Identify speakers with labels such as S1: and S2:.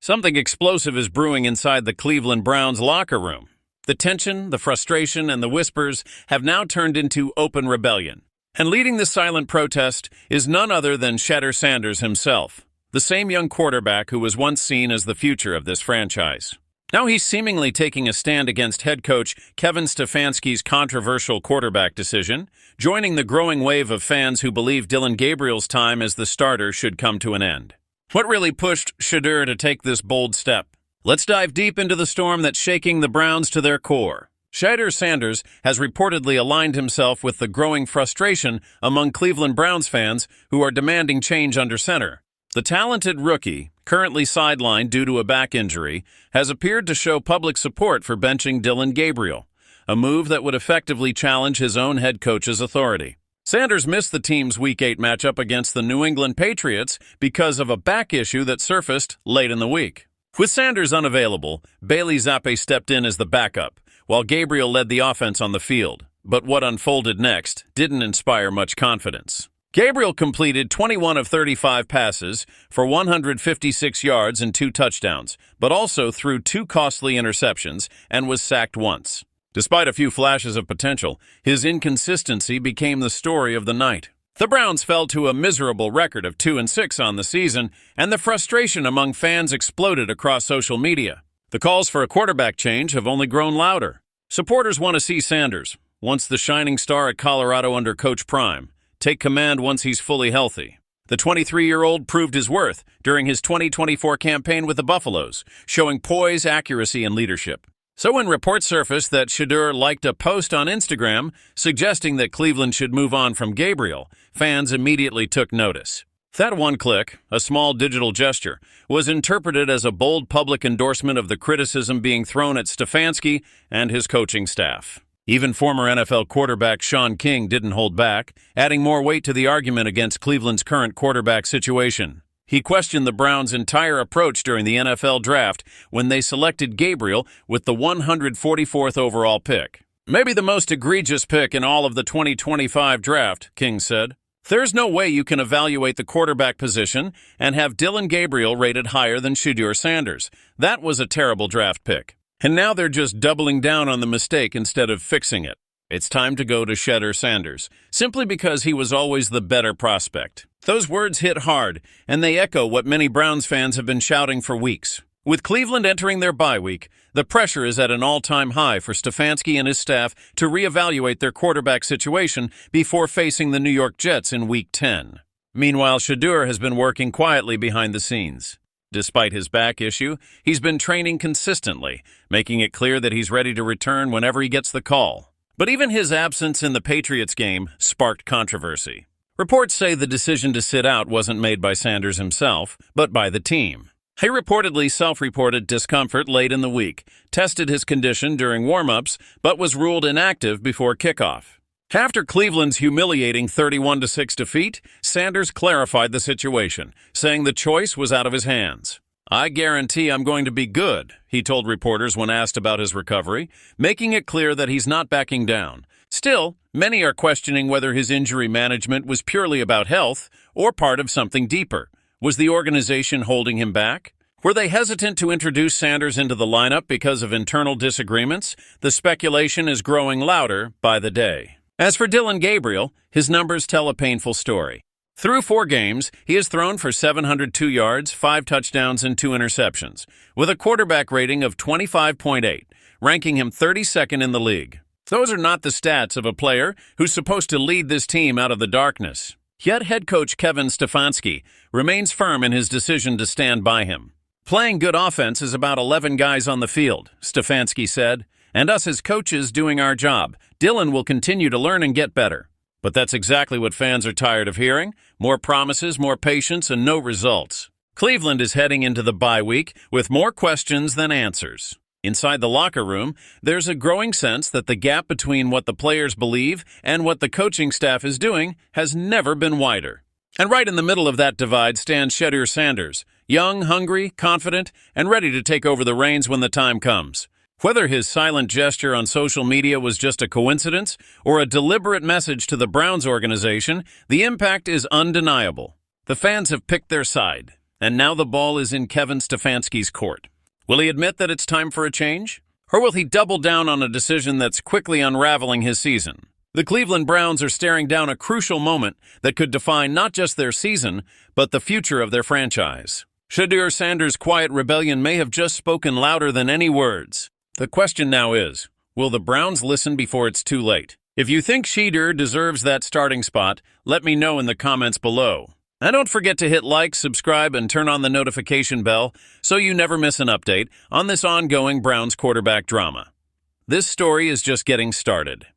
S1: Something explosive is brewing inside the Cleveland Browns locker room. The tension, the frustration, and the whispers have now turned into open rebellion. And leading the silent protest is none other than Shedeur Sanders himself, the same young quarterback who was once seen as the future of this franchise. Now he's seemingly taking a stand against head coach Kevin Stefanski's controversial quarterback decision, joining the growing wave of fans who believe Dillon Gabriel's time as the starter should come to an end. What really pushed Shedeur to take this bold step? Let's dive deep into the storm that's shaking the Browns to their core. Shedeur Sanders has reportedly aligned himself with the growing frustration among Cleveland Browns fans who are demanding change under center. The talented rookie, currently sidelined due to a back injury, has appeared to show public support for benching Dillon Gabriel, a move that would effectively challenge his own head coach's authority. Sanders missed the team's Week 8 matchup against the New England Patriots because of a back issue that surfaced late in the week. With Sanders unavailable, Bailey Zappe stepped in as the backup, while Gabriel led the offense on the field. But what unfolded next didn't inspire much confidence. Gabriel completed 21 of 35 passes for 156 yards and 2 touchdowns, but also threw 2 costly interceptions and was sacked once. Despite a few flashes of potential, his inconsistency became the story of the night. The Browns fell to a miserable record of 2-6 on the season, and the frustration among fans exploded across social media. The calls for a quarterback change have only grown louder. Supporters want to see Sanders, once the shining star at Colorado under Coach Prime, take command once he's fully healthy. The 23-year-old proved his worth during his 2024 campaign with the Buffaloes, showing poise, accuracy, and leadership. So when reports surfaced that Shedeur liked a post on Instagram suggesting that Cleveland should move on from Gabriel, fans immediately took notice. That one click, a small digital gesture, was interpreted as a bold public endorsement of the criticism being thrown at Stefanski and his coaching staff. Even former NFL quarterback Sean King didn't hold back, adding more weight to the argument against Cleveland's current quarterback situation. He questioned the Browns' entire approach during the NFL draft when they selected Gabriel with the 144th overall pick. Maybe the most egregious pick in all of the 2025 draft, King said. There's no way you can evaluate the quarterback position and have Dillon Gabriel rated higher than Shedeur Sanders. That was a terrible draft pick. And now they're just doubling down on the mistake instead of fixing it. It's time to go to Shedeur Sanders, simply because he was always the better prospect. Those words hit hard, and they echo what many Browns fans have been shouting for weeks. With Cleveland entering their bye week, the pressure is at an all-time high for Stefanski and his staff to reevaluate their quarterback situation before facing the New York Jets in Week 10. Meanwhile, Shedeur has been working quietly behind the scenes. Despite his back issue, he's been training consistently, making it clear that he's ready to return whenever he gets the call. But even his absence in the Patriots game sparked controversy. Reports say the decision to sit out wasn't made by Sanders himself, but by the team. He reportedly self-reported discomfort late in the week, tested his condition during warm-ups, but was ruled inactive before kickoff. After Cleveland's humiliating 31-6 defeat, Sanders clarified the situation, saying the choice was out of his hands. "I guarantee I'm going to be good," he told reporters when asked about his recovery, making it clear that he's not backing down. Still, many are questioning whether his injury management was purely about health or part of something deeper. Was the organization holding him back? Were they hesitant to introduce Sanders into the lineup because of internal disagreements? The speculation is growing louder by the day. As for Dillon Gabriel, his numbers tell a painful story. Through 4 games, he has thrown for 702 yards, 5 touchdowns, and 2 interceptions, with a quarterback rating of 25.8, ranking him 32nd in the league. Those are not the stats of a player who's supposed to lead this team out of the darkness. Yet head coach Kevin Stefanski remains firm in his decision to stand by him. "Playing good offense is about 11 guys on the field," Stefanski said, "and us as coaches doing our job. Dillon will continue to learn and get better." But that's exactly what fans are tired of hearing. More promises, more patience, and no results. Cleveland is heading into the bye week with more questions than answers. Inside the locker room, there's a growing sense that the gap between what the players believe and what the coaching staff is doing has never been wider. And right in the middle of that divide stands Shedeur Sanders, young, hungry, confident, and ready to take over the reins when the time comes. Whether his silent gesture on social media was just a coincidence or a deliberate message to the Browns organization, the impact is undeniable. The fans have picked their side, And now the ball is in Kevin Stefanski's court. Will he admit that it's time for a change? Or will he double down on a decision that's quickly unraveling his season? The Cleveland Browns are staring down a crucial moment that could define not just their season, but the future of their franchise. Shedeur Sanders' quiet rebellion may have just spoken louder than any words. The question now is, will the Browns listen before it's too late? If you think Shedeur deserves that starting spot, let me know in the comments below. And don't forget to hit like, subscribe, and turn on the notification bell so you never miss an update on this ongoing Browns quarterback drama. This story is just getting started.